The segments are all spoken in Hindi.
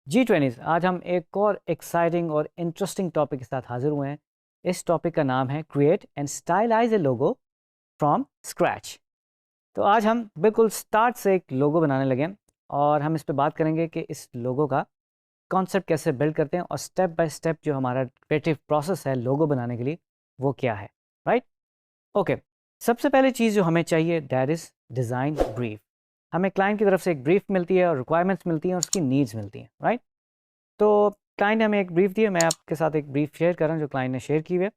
G20 आज हम एक और एक्साइटिंग और इंटरेस्टिंग टॉपिक के साथ हाजिर हुए हैं। इस टॉपिक का नाम है create and stylise A logo from scratch. तो आज हम बिल्कुल स्टार्ट से एक लोगो बनाने लगे हैं और हम इस पे बात करेंगे कि इस लोगो का कॉन्सेप्ट कैसे बिल्ड करते हैं और स्टेप बाय स्टेप जो हमारा क्रिएटिव प्रोसेस है लोगो बनाने के लिए वो क्या है। Right, okay. सबसे पहले चीज़ जो हमें चाहिए दैट इज़ डिज़ाइन ब्रीफ। हमें क्लाइंट की तरफ से एक ब्रीफ मिलती है और रिक्वायरमेंट्स मिलती हैं और उसकी नीड्स मिलती हैं। राइट, तो क्लाइंट ने हमें एक ब्रीफ दी है। मैं आपके साथ एक ब्रीफ शेयर कर रहा हूँ जो क्लाइंट ने शेयर की हुई है।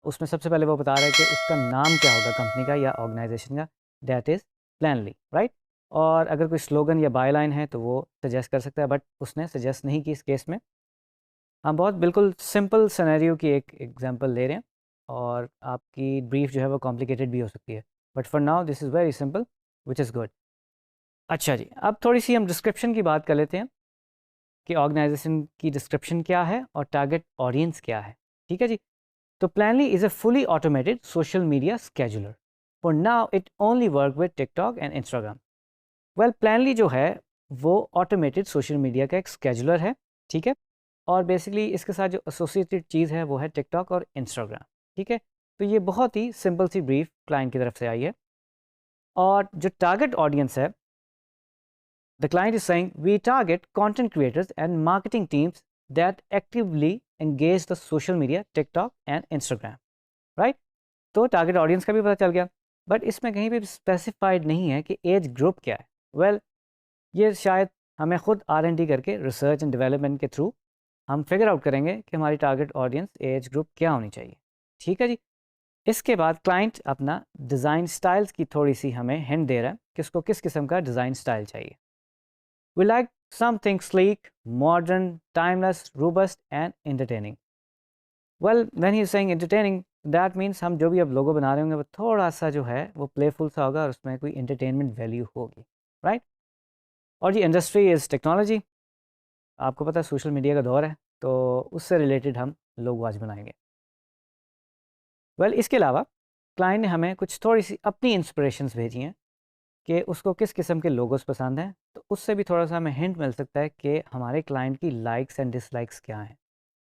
उसमें सबसे पहले वो बता रहा है कि उसका नाम क्या होगा कंपनी का या ऑर्गेनाइजेशन का, दैट इज़ प्लानली। राइट, और अगर कोई स्लोगन या बायलाइन है तो वो सजेस्ट कर सकता है, बट उसने सजेस्ट नहीं की इस केस में। हम बहुत बिल्कुल सिंपल सिनेरियो की एक एग्जांपल ले रहे हैं और आपकी ब्रीफ जो है वो कॉम्प्लिकेटेड भी हो सकती है, but for now this is very simple which is good. अच्छा जी, अब थोड़ी सी हम डिस्क्रिप्शन की बात कर लेते हैं कि ऑर्गेनाइजेशन की डिस्क्रिप्शन क्या है और टारगेट ऑडियंस क्या है। ठीक है जी, तो Planly is a fully automated social media scheduler. For now it only work with TikTok and Instagram. Well, Planly जो है वो ऑटोमेटेड सोशल मीडिया का एक स्केजुलर है। ठीक है, और बेसिकली इसके साथ जो एसोसिएटेड चीज़ है वो है टिकटॉक और इंस्टाग्राम। ठीक है, तो ये बहुत ही सिंपल सी ब्रीफ क्लाइंट की तरफ से आई है। और जो टारगेट ऑडियंस है, the client is saying we target content creators and marketing teams that actively engage the social media TikTok and Instagram, right? तो टारगेट ऑडियंस का भी पता चल गया, बट इसमें कहीं भी स्पेसिफाइड नहीं है कि एज ग्रुप क्या है। वेल, ये शायद हमें खुद R&D करके रिसर्च एंड डेवलपमेंट के थ्रू हम फिगर आउट करेंगे कि हमारी टारगेट ऑडियंस एज ग्रुप क्या होनी चाहिए। ठीक है जी, इसके बाद क्लाइंट अपना डिज़ाइन स्टाइल्स की थोड़ी सी हमें हिंट दे रहा है कि उसको किस किस्म का डिज़ाइन स्टाइल चाहिए। We like something sleek, modern, timeless, robust, and entertaining. Well, when he is saying entertaining, that means हम जो भी अब लोगो बना रहे होंगे वो थोड़ा सा जो है वो प्लेफुल सा होगा और उसमें कोई एंटरटेनमेंट वैल्यू होगी। राइट, और जी इंडस्ट्री इज़ टेक्नोलॉजी। आपको पता है सोशल मीडिया का दौर है, तो उससे रिलेटेड हम लोगो आज बनाएंगे। वेल, इसके अलावा क्लाइंट ने हमें कुछ थोड़ी सी अपनी इंस्पिरेशंस भेजी हैं कि उसको किस किस्म के लोगोस पसंद हैं, तो उससे भी थोड़ा सा हमें हिंट मिल सकता है कि हमारे क्लाइंट की लाइक्स एंड डिसलाइक्स क्या हैं।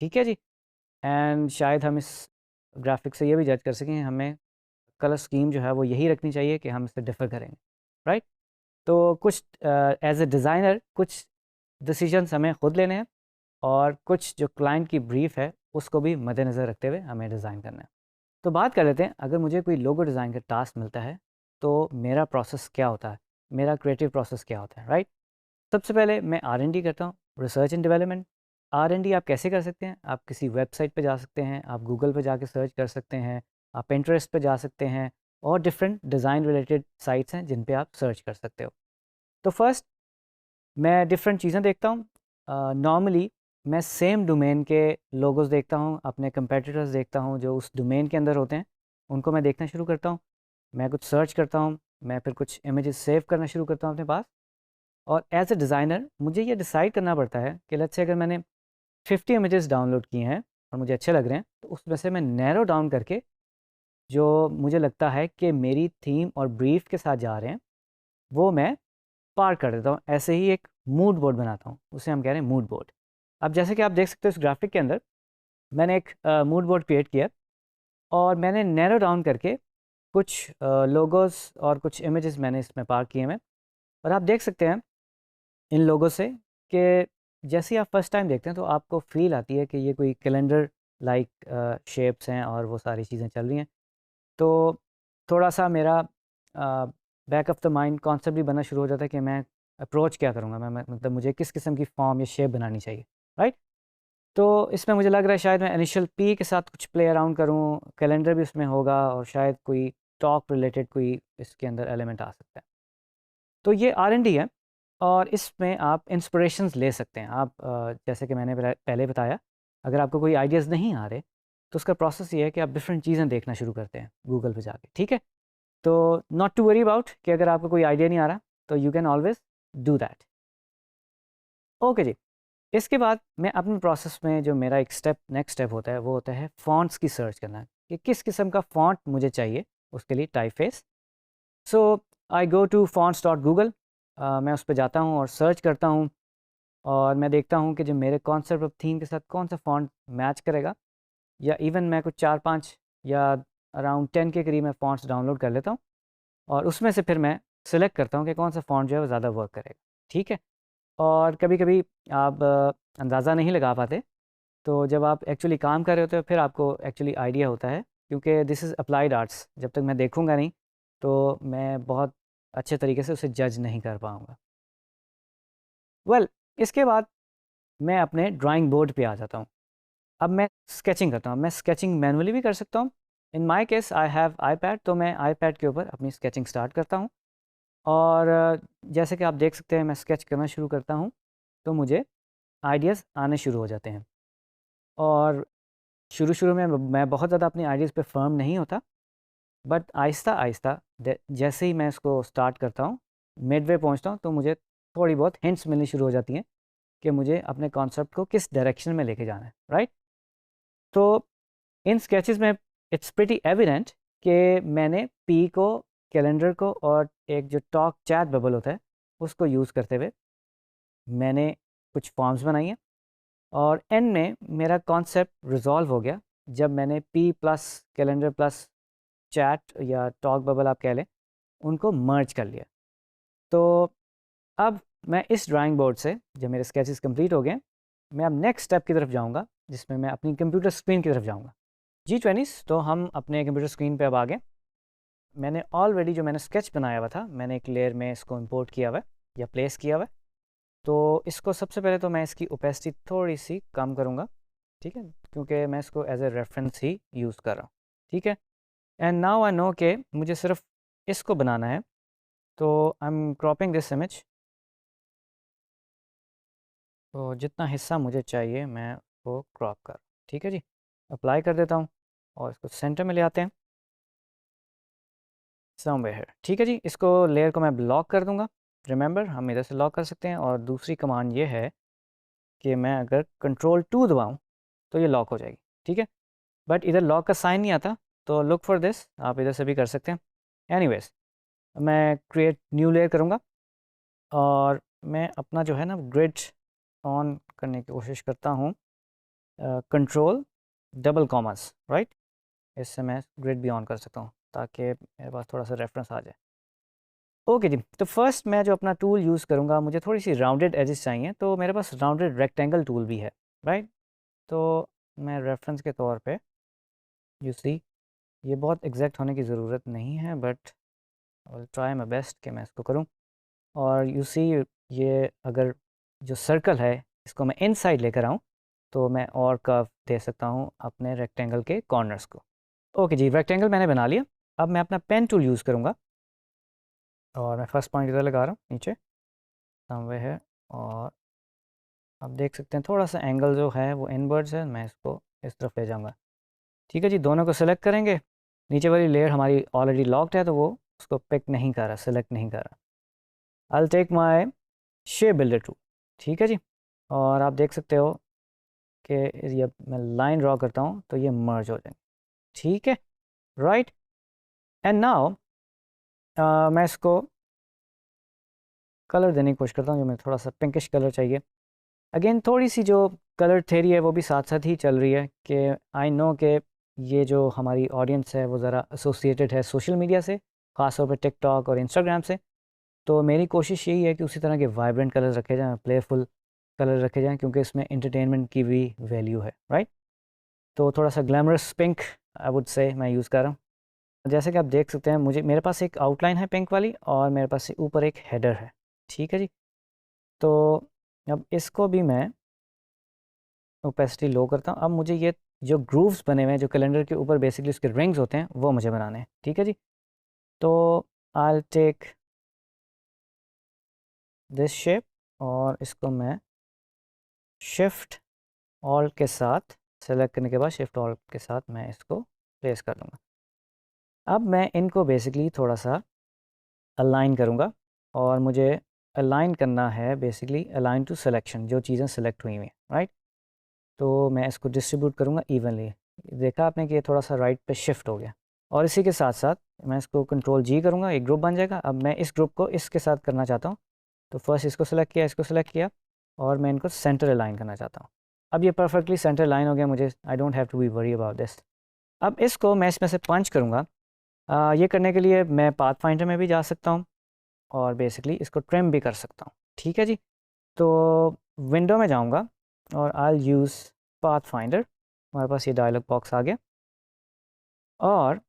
ठीक है जी, एंड शायद हम इस ग्राफिक से ये भी जज कर सकें हमें कलर स्कीम जो है वो यही रखनी चाहिए कि हम इससे डिफ़र करेंगे। राइट, तो कुछ एज ए डिज़ाइनर कुछ डिसीजंस हमें खुद लेने हैं और कुछ जो क्लाइंट की ब्रीफ है उसको भी मद्देनज़र रखते हुए हमें डिज़ाइन करना है। तो बात कर लेते हैं, अगर मुझे कोई लोगो डिज़ाइन का टास्क मिलता है तो मेरा प्रोसेस क्या होता है, मेरा क्रिएटिव प्रोसेस क्या होता है। राइट, सबसे पहले मैं R&D करता हूँ, रिसर्च एंड डेवलपमेंट। R&D आप कैसे कर सकते हैं? आप किसी वेबसाइट पे जा सकते हैं, आप गूगल पे जाके सर्च कर सकते हैं, आप पिंटरेस्ट पे जा सकते हैं और डिफरेंट डिज़ाइन रिलेटेड साइट्स हैं जिन पे आप सर्च कर सकते हो। तो फर्स्ट मैं डिफरेंट चीज़ें देखता हूँ। नॉर्मली मैं सेम डोमेन के लोगोस देखता हूँ, अपने कंपेटिटर्स देखता हूँ जो उस डोमेन के अंदर होते हैं, उनको मैं देखना शुरू करता हूँ। मैं कुछ सर्च करता हूँ, मैं फिर कुछ इमेजेस सेव करना शुरू करता हूँ अपने पास। और एज ए डिज़ाइनर मुझे ये डिसाइड करना पड़ता है कि लेट्स से अगर मैंने 50 इमेजेस डाउनलोड किए हैं और मुझे अच्छे लग रहे हैं, तो उसमें से मैं नैरो डाउन करके जो मुझे लगता है कि मेरी थीम और ब्रीफ के साथ जा रहे हैं वो मैं पार कर देता हूँ। ऐसे ही एक मूड बोर्ड बनाता हूँ, उसे हम कह रहे हैं मूड बोर्ड। अब जैसे कि आप देख सकते हो इस ग्राफिक के अंदर मैंने एक मूड बोर्ड क्रिएट किया और मैंने नैरो डाउन करके कुछ लोगोस और कुछ इमेजेस मैंने इसमें पार किए हैं। और आप देख सकते हैं इन लोगों से कि जैसे ही आप फर्स्ट टाइम देखते हैं तो आपको फ़ील आती है कि ये कोई कैलेंडर लाइक शेप्स हैं और वो सारी चीज़ें चल रही हैं। तो थोड़ा-सा मेरा back of the mind concept भी बनना शुरू हो जाता है कि मैं अप्रोच क्या करूँगा, मैं मतलब मुझे किस किस्म की फ़ॉर्म या शेप बनानी चाहिए। राइट? तो इसमें मुझे लग रहा है शायद मैं इनिशियल पी के साथ कुछ प्ले अराउंड करूँ, कैलेंडर भी उसमें होगा और शायद कोई टॉक रिलेटेड कोई इसके अंदर एलिमेंट आ सकता है। तो ये R&D है और इसमें आप इंस्पिरेशंस ले सकते हैं। आप जैसे कि मैंने पहले बताया, अगर आपको कोई आइडियाज़ नहीं आ रहे तो उसका प्रोसेस ये है कि आप डिफरेंट चीज़ें देखना शुरू करते हैं गूगल पे जाके। ठीक है, तो नॉट टू वरी अबाउट कि अगर आपको कोई आइडिया नहीं आ रहा तो you can always do that. Okay जी, इसके बाद मैं अपने प्रोसेस में जो मेरा एक नेक्स्ट स्टेप होता है वो होता है फ़ॉन्ट्स की सर्च करना कि किस किस्म का फ़ॉन्ट मुझे चाहिए उसके लिए typeface. So I go to fonts.google। मैं उस पे जाता हूँ और सर्च करता हूँ और मैं देखता हूँ कि जो मेरे कॉन्सेप्ट ऑफ थीम के साथ कौन सा फ़ॉन्ट मैच करेगा, या इवन मैं कुछ 4-5 या अराउंड 10 के करीब मैं फ़ॉन्ट्स डाउनलोड कर लेता हूँ, और उसमें से फिर मैं सिलेक्ट करता हूँ कि कौन सा फ़ॉन्ट जो है वो ज़्यादा वर्क करेगा, ठीक है। और कभी-कभी आप अंदाज़ा नहीं लगा पाते, तो जब आप एक्चुअली काम कर रहे होते हो फिर आपको एक्चुअली आइडिया होता है, क्योंकि दिस इज़ अप्लाइड आर्ट्स, जब तक मैं देखूँगा नहीं तो मैं बहुत अच्छे तरीके से उसे जज नहीं कर पाऊँगा। वेल, इसके बाद मैं अपने ड्राइंग बोर्ड पे आ जाता हूँ। अब मैं स्केचिंग करता हूँ, मैं स्केचिंग मैनुअली भी कर सकता हूँ। In my case I have iPad, तो मैं आईपैड के ऊपर अपनी स्केचिंग स्टार्ट करता हूँ, और जैसे कि आप देख सकते हैं मैं स्केच करना शुरू करता हूँ तो मुझे आइडियाज़ आने शुरू हो जाते हैं। और शुरू-शुरू में मैं बहुत ज़्यादा अपने आइडियाज़ पे फ़र्म नहीं होता, बट आहिस्ता-आहिस्ता जैसे ही मैं इसको स्टार्ट करता हूँ, मिडवे पहुँचता हूँ तो मुझे थोड़ी बहुत हिंट्स मिलनी शुरू हो जाती हैं कि मुझे अपने कॉन्सेप्ट को किस डायरेक्शन में लेके जाना है, राइट? तो इन स्केचेस में इट्स प्रीटी एविडेंट कि मैंने पी को, कैलेंडर को और एक जो टॉक चैट बबल होता है उसको यूज़ करते हुए मैंने कुछ फॉर्म्स बनाई हैं, और एंड में मेरा कॉन्सेप्ट रिजॉल्व हो गया जब मैंने P plus calendar plus chat या टॉक बबल आप कह लें, उनको मर्ज कर लिया। तो अब मैं इस ड्राइंग बोर्ड से जब मेरे स्केचेस कंप्लीट हो गए, मैं अब नेक्स्ट स्टेप की तरफ जाऊंगा, जिसमें मैं अपनी कंप्यूटर स्क्रीन की तरफ जाऊंगा। G20, तो हम अपने कंप्यूटर स्क्रीन पे अब आ गए। मैंने ऑलरेडी जो मैंने स्केच बनाया हुआ था, मैंने एक लेयर में इसको इंपोर्ट किया हुआ है या प्लेस किया हुआ है। तो इसको सबसे पहले तो मैं इसकी ओपेसिटी थोड़ी सी कम करूँगा, ठीक है, क्योंकि मैं इसको एज ए रेफरेंस ही यूज़ कर रहा हूँ, ठीक है। एंड नाउ आई नो कि मुझे सिर्फ इसको बनाना है, तो I am cropping this image. तो जितना हिस्सा मुझे चाहिए मैं वो क्रॉप कर, ठीक है जी। अप्लाई कर देता हूँ और इसको सेंटर में ले आते हैं, समवेयर, ठीक है जी। इसको लेयर को मैं ब्लॉक कर दूंगा। रिमेंबर, हम इधर से लॉक कर सकते हैं, और दूसरी कमांड ये है कि मैं अगर Ctrl+2 दबाऊँ तो ये लॉक हो जाएगी, ठीक है। बट इधर लॉक का साइन नहीं आता, तो लुक फॉर दिस, आप इधर से भी कर सकते हैं। एनीवेज, मैं क्रिएट न्यू लेयर करूँगा, और मैं अपना जो है ना ग्रिड ऑन करने की कोशिश करता हूँ, कंट्रोल डबल कॉमर्स, राइट। इससे मैं ग्रिड भी ऑन कर सकता हूँ ताकि मेरे पास थोड़ा सा रेफरेंस आ जाए। ओके जी, तो फर्स्ट मैं जो अपना टूल यूज़ करूँगा, मुझे थोड़ी सी राउंडेड एजेस चाहिए, तो मेरे पास राउंडेड रेक्टेंगल टूल भी है, राइट। तो मैं रेफरेंस के तौर पे, यू सी, ये बहुत एग्जैक्ट होने की ज़रूरत नहीं है, but I will try my best कि मैं इसको करूँ। और यू सी, ये अगर जो सर्कल है इसको मैं इनसाइड लेकर आऊँ तो मैं और कर्व दे सकता हूँ अपने रेक्टेंगल के कॉर्नर्स को। ओके जी, रेक्टेंगल मैंने बना लिया। अब मैं अपना पेन टूल यूज़ करूँगा, और मैं फर्स्ट पॉइंट इधर लगा रहा हूँ नीचे समवे है, और आप देख सकते हैं थोड़ा सा एंगल जो है वो इनवर्ड्स है, मैं इसको इस तरफ ले जाऊँगा, ठीक है जी। दोनों को सेलेक्ट करेंगे, नीचे वाली लेयर हमारी ऑलरेडी लॉक्ड है तो वो उसको पिक नहीं कर रहा, सेलेक्ट नहीं कर रहा। I will take my shape builder tool, ठीक है जी। और आप देख सकते हो कि ये मैं लाइन ड्रॉ करता हूँ तो ये मर्ज हो जाएंगे, ठीक है, राइट। एंड नाउ मैं इसको कलर देने की कोशिश करता हूँ, जो मैं थोड़ा सा पिंकिश कलर चाहिए। अगेन थोड़ी सी जो कलर थेरी है वो भी साथ साथ ही चल रही है कि आई नो कि ये जो हमारी ऑडियंस है वो ज़रा एसोसिएटेड है सोशल मीडिया से, ख़ासतौर पर टिकटॉक और इंस्टाग्राम से। तो मेरी कोशिश यही है कि उसी तरह के वाइब्रेंट कलर रखे जाएँ, प्लेफुल कलर रखे जाएँ, क्योंकि इसमें एंटरटेनमेंट की भी वैल्यू है, राइट। तो थोड़ा सा glamorous pink I would say मैं यूज़ कर रहा हूँ। जैसे कि आप देख सकते हैं, मुझे मेरे पास एक आउटलाइन है पिंक वाली, और मेरे पास ऊपर एक हेडर है, ठीक है जी। तो अब इसको भी मैं ओपेसिटी लो करता हूँ। अब मुझे ये जो ग्रूव्स बने हुए हैं जो कैलेंडर के ऊपर बेसिकली उसके रिंग्स होते हैं वो मुझे बनाने हैं, ठीक है जी। तो I will take this shape, और इसको मैं शिफ्ट ऑल के साथ सेलेक्ट करने के बाद शिफ्ट ऑल के साथ मैं इसको प्लेस कर दूँगा। अब मैं इनको बेसिकली थोड़ा सा अलाइन करूँगा, और मुझे अलाइन करना है बेसिकली अलाइन टू सिलेक्शन, जो चीज़ें सेलेक्ट हुई हुई हैं, राइट। तो मैं इसको डिस्ट्रीब्यूट करूँगा इवनली। देखा आपने कि ये थोड़ा सा राइट पे शिफ्ट हो गया, और इसी के साथ साथ मैं इसको Ctrl+G करूँगा, एक ग्रुप बन जाएगा। अब मैं इस ग्रुप को इसके साथ करना चाहता हूँ, तो फर्स्ट इसको सेलेक्ट किया, इसको सेलेक्ट किया, और मैं इनको सेंटर अलाइन करना चाहता हूँ। अब ये परफेक्टली सेंटर अलाइन हो गया, मुझे I don't have to be worry about this. अब इसको मैं इसमें से पंच करूँगा। ये करने के लिए मैं पाथ फाइंडर में भी जा सकता हूँ और बेसिकली इसको ट्रिम भी कर सकता हूँ। ठीक है जी, तो विंडो में जाऊँगा और आई यूज़ पाथ फाइंडर। हमारे पास ये डायलॉग बॉक्स आ गया और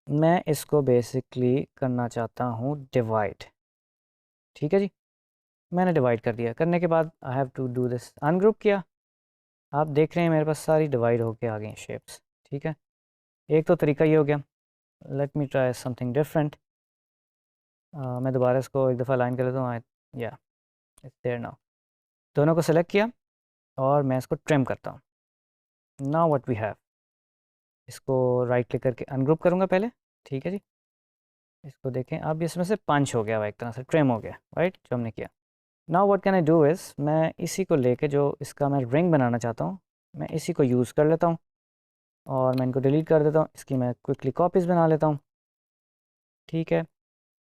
मैं इसको बेसिकली करना चाहता हूँ डिवाइड। ठीक है जी, मैंने डिवाइड कर दिया। करने के बाद I have to do this, ungroup किया। आप देख रहे हैं मेरे पास सारी डिवाइड होके आ गई शेप्स। ठीक है, एक तो तरीका ये हो गया। Let me try something different. मैं दोबारा इसको एक दफ़ा लाइन कर लेता हूँ। या इट्स देयर नाउ। दोनों को सेलेक्ट किया और मैं इसको ट्रिम करता हूँ। नाउ व्हाट वी हैव, इसको राइट क्लिक करके अनग्रुप करूँगा पहले। ठीक है जी, इसको देखें, अब इसमें से पंच हो गया हुआ, एक तरह से ट्रिम हो गया, राइट, जो हमने किया। Now what can I do is, मैं इसी को लेके जो इसका मैं रिंग बनाना चाहता हूँ, मैं इसी को यूज़ कर लेता हूँ और मैं इनको डिलीट कर देता हूँ। इसकी मैं क्विकली कॉपीज़ बना लेता हूँ। ठीक है,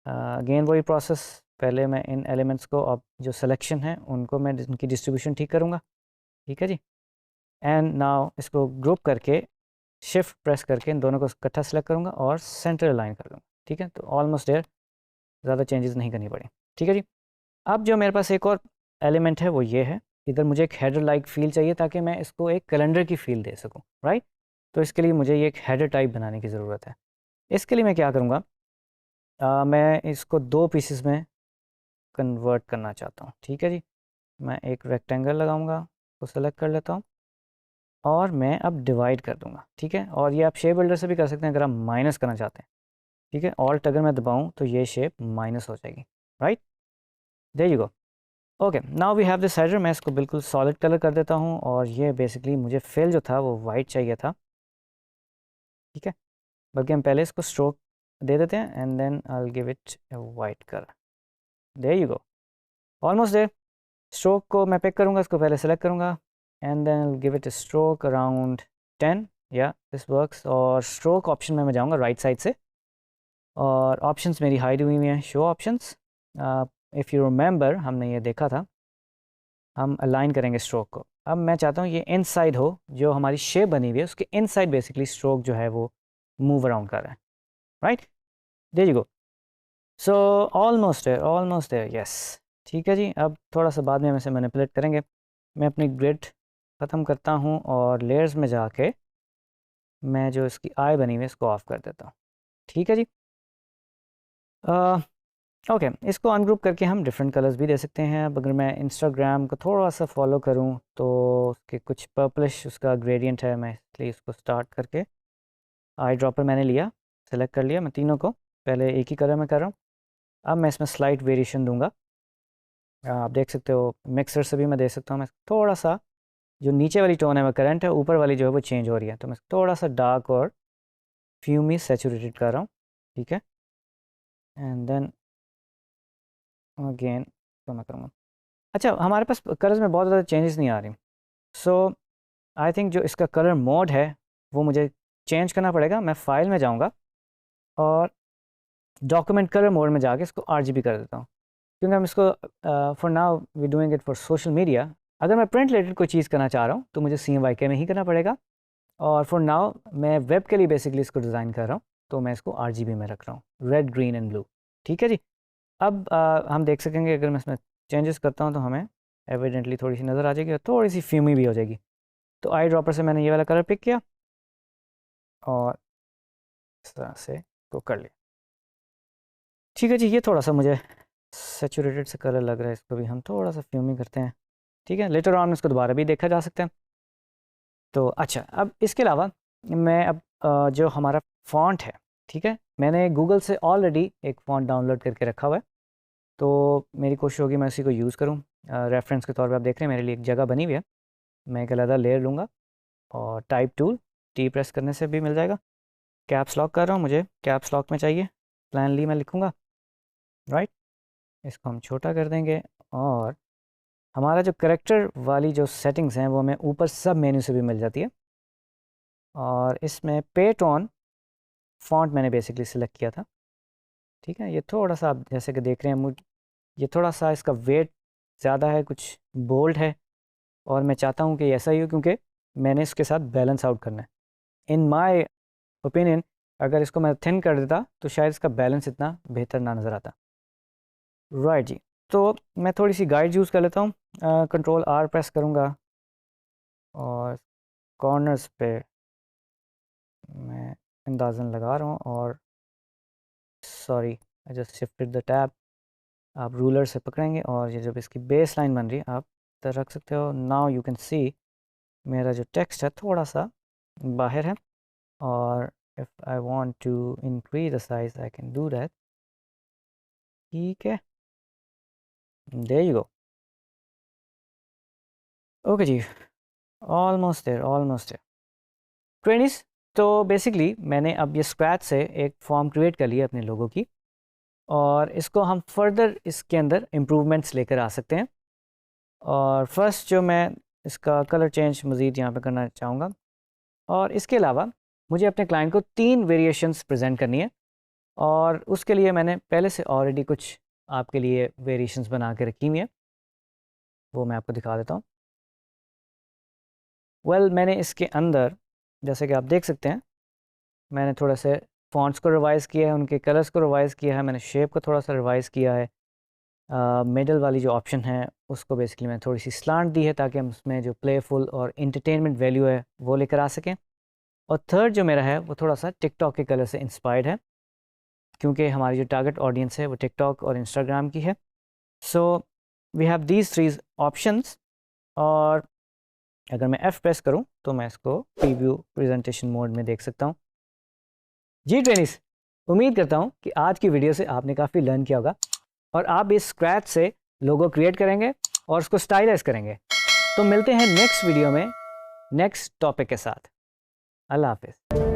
अगेन वही प्रोसेस। पहले मैं इन एलिमेंट्स को, अब जो सिलेक्शन है उनको मैं इनकी डिस्ट्रीब्यूशन ठीक करूँगा। ठीक है जी, एंड नाउ इसको ग्रुप करके शिफ्ट प्रेस करके इन दोनों को इकट्ठा सेलेक्ट करूँगा और सेंटर अलाइन कर दूँगा। ठीक है, तो ऑलमोस्ट देयर, ज़्यादा चेंजेस नहीं करनी पड़ी। ठीक है जी, अब जो मेरे पास एक और एलिमेंट है वो ये है। इधर मुझे एक हेडर लाइक फील चाहिए ताकि मैं इसको एक कैलेंडर की फील दे सकूँ, राइट। तो इसके लिए मुझे ये एक हेडर टाइप बनाने की ज़रूरत है। इसके लिए मैं क्या करूँगा, मैं इसको दो पीसेस में कन्वर्ट करना चाहता हूँ। ठीक है जी, मैं एक रेक्टेंगल लगाऊंगा, उसको सेलेक्ट कर लेता हूँ और मैं अब डिवाइड कर दूंगा। ठीक है, और ये आप शेप बिल्डर से भी कर सकते हैं अगर आप माइनस करना चाहते हैं। ठीक है, ऑल्ट अगर मैं दबाऊँ तो ये शेप माइनस हो जाएगी, right. There you go. Okay, now we have this header. मैं इसको बिल्कुल सॉलिड कलर कर देता हूँ और ये बेसिकली मुझे फिल जो था वो वाइट चाहिए था। ठीक है, बल्कि हम पहले इसको स्ट्रोक दे देते हैं and then I will give it a white colour. There you go, almost there. Stroke को मैं पिक करूँगा, इसको पहले सेलेक्ट करूँगा and then give it a stroke around 10। या दिस वर्क्स। और स्ट्रोक ऑप्शन में मैं जाऊँगा राइट साइड से और ऑप्शंस मेरी हाइड हुई हुई हैं, show options. If you remember, हमने ये देखा था, हम अलाइन करेंगे स्ट्रोक को। अब मैं चाहता हूँ ये इनसाइड हो, जो हमारी शेप बनी हुई है उसके इनसाइड बेसिकली स्ट्रोक जो है वो मूव अराउंड कर रहा है, right. There you go. So almost there, yes. ठीक है जी, अब थोड़ा सा बाद में हम इसे मैनिपुलेट करेंगे। मैं अपनी ग्रिड ख़त्म करता हूँ और लेयर्स में जाके मैं जो इसकी आई बनी हुई है इसको ऑफ़ कर देता हूँ। ठीक है जी, ओके, इसको अनग्रुप करके हम डिफरेंट कलर्स भी दे सकते हैं। अब अगर मैं इंस्टाग्राम को थोड़ा सा फॉलो करूँ तो उसके कुछ पर्पलिश उसका ग्रेडियंट है, मैं इसलिए इसको स्टार्ट करके आई ड्रॉपर मैंने लिया, सेलेक्ट कर लिया। मैं तीनों को पहले एक ही कलर में कर रहा हूँ। अब मैं इसमें स्लाइट वेरिएशन दूंगा। आप देख सकते हो मिक्सर से भी मैं दे सकता हूँ। मैं थोड़ा सा जो नीचे वाली टोन है वो करंट है, ऊपर वाली जो है वो चेंज हो रही है, तो मैं थोड़ा सा डार्क और फ्यूमी सैचुरेटेड कर रहा हूँ। ठीक है, एंड देन अगेन तो मैं करूँगा। अच्छा, हमारे पास कलर्स में बहुत ज़्यादा चेंजेस नहीं आ रही। सो आई थिंक जो इसका कलर मोड है वो मुझे चेंज करना पड़ेगा। मैं फाइल में जाऊँगा और डॉक्यूमेंट कलर मोड में जाके इसको RGB कर देता हूँ, क्योंकि हम इसको for now we doing it for social media. अगर मैं प्रिंट रिलेटेड कोई चीज़ करना चाह रहा हूँ तो मुझे CMYK में ही करना पड़ेगा, और फॉर नाउ मैं वेब के लिए बेसिकली इसको डिज़ाइन कर रहा हूँ, तो मैं इसको RGB में रख रहा हूँ, रेड ग्रीन एंड ब्लू। ठीक है जी, अब हम देख सकेंगे अगर मैं इसमें चेंजेस करता हूँ तो हमें एविडेंटली थोड़ी सी नज़र आ जाएगी और थोड़ी सी फ्यूमी भी हो जाएगी। तो आई ड्रॉपर से मैंने ये वाला कलर पिक किया और इस तरह से को कर लिया। ठीक है जी, ये थोड़ा सा मुझे सेचुरेटेड से कलर लग रहा है, इसको भी हम थोड़ा सा फ्यूमी करते हैं। ठीक है, लेटर ऑन इसको दोबारा भी देखा जा सकता है। तो अच्छा, अब इसके अलावा मैं अब जो हमारा फ़ॉन्ट है, ठीक है, मैंने गूगल से ऑलरेडी एक फ़ॉन्ट डाउनलोड करके रखा हुआ है, तो मेरी कोशिश होगी मैं उसी को यूज़ करूँ। रेफरेंस के तौर पे आप देख रहे हैं मेरे लिए एक जगह बनी हुई है। मैं एक अलग लेयर लूँगा और टाइप टूल, टी प्रेस करने से भी मिल जाएगा। कैप्स लॉक कर रहा हूँ, मुझे कैप्स लॉक में चाहिए, प्लानली मैं लिखूँगा, राइट। इसको हम छोटा कर देंगे और हमारा जो करेक्टर वाली जो सेटिंग्स हैं वो हमें ऊपर सब मेन्यू से भी मिल जाती है। और इसमें पे टोन फ़ॉन्ट मैंने बेसिकली सिलेक्ट किया था। ठीक है, ये थोड़ा सा आप जैसे कि देख रहे हैं ये थोड़ा सा इसका वेट ज़्यादा है, कुछ बोल्ड है, और मैं चाहता हूँ कि ऐसा ही हो क्योंकि मैंने इसके साथ बैलेंस आउट करना है। इन माय ओपिनियन अगर इसको मैं थिन कर देता तो शायद इसका बैलेंस इतना बेहतर ना नज़र आता। राइट जी, तो मैं थोड़ी सी गाइड यूज़ कर लेता हूँ। कंट्रोल आर प्रेस करूँगा और कॉर्नर्स पे मैं अंदाज़न लगा रहा हूँ, और sorry I just shifted the tab. आप रूलर से पकड़ेंगे और ये जब इसकी बेस लाइन बन रही है आप इधर रख सकते हो। नाउ यू कैन सी मेरा जो टेक्स्ट है थोड़ा सा बाहर है, और if I want to increase the size I can do that. ठीक है, देयर यू गो। ओके जी, ऑलमोस्ट देयर, ऑलमोस्ट देयर। ट्रेनिस, तो बेसिकली मैंने अब ये स्क्रैच से एक फॉर्म क्रिएट कर लिया अपने लोगों की, और इसको हम फर्दर इसके अंदर इम्प्रूवमेंट्स लेकर आ सकते हैं। और फर्स्ट जो मैं इसका कलर चेंज मज़ीद यहाँ पे करना चाहूँगा, और इसके अलावा मुझे अपने क्लाइंट को 3 वेरिएशंस प्रेजेंट करनी है, और उसके लिए मैंने पहले से ऑलरेडी कुछ आपके लिए वेरिएशंस बना के रखी हुई हैं, वो मैं आपको दिखा देता हूँ। मैंने इसके अंदर जैसे कि आप देख सकते हैं मैंने थोड़ा से फ़ॉन्ट्स को रिवाइज़ किया है, उनके कलर्स को रिवाइज़ किया है, मैंने शेप को थोड़ा सा रिवाइज़ किया है। मिडल वाली जो ऑप्शन है उसको बेसिकली मैंने थोड़ी सी स्लांट दी है ताकि हम उसमें जो प्लेफुल और इंटरटेनमेंट वैल्यू है वो लेकर आ सकें। और थर्ड जो मेरा है वो थोड़ा सा टिकटॉक के कलर से इंस्पायर्ड है, क्योंकि हमारी जो टारगेट ऑडियंस है वो टिकटॉक और इंस्टाग्राम की है। So we have these 3 options, और अगर मैं F प्रेस करूं तो मैं इसको प्रीव्यू प्रेजेंटेशन मोड में देख सकता हूं। जी ट्रेनिस, उम्मीद करता हूं कि आज की वीडियो से आपने काफ़ी लर्न किया होगा, और आप इस स्क्रैच से लोगो क्रिएट करेंगे और उसको स्टाइलाइज करेंगे। तो मिलते हैं नेक्स्ट वीडियो में नेक्स्ट टॉपिक के साथ। अल्लाह हाफिज़।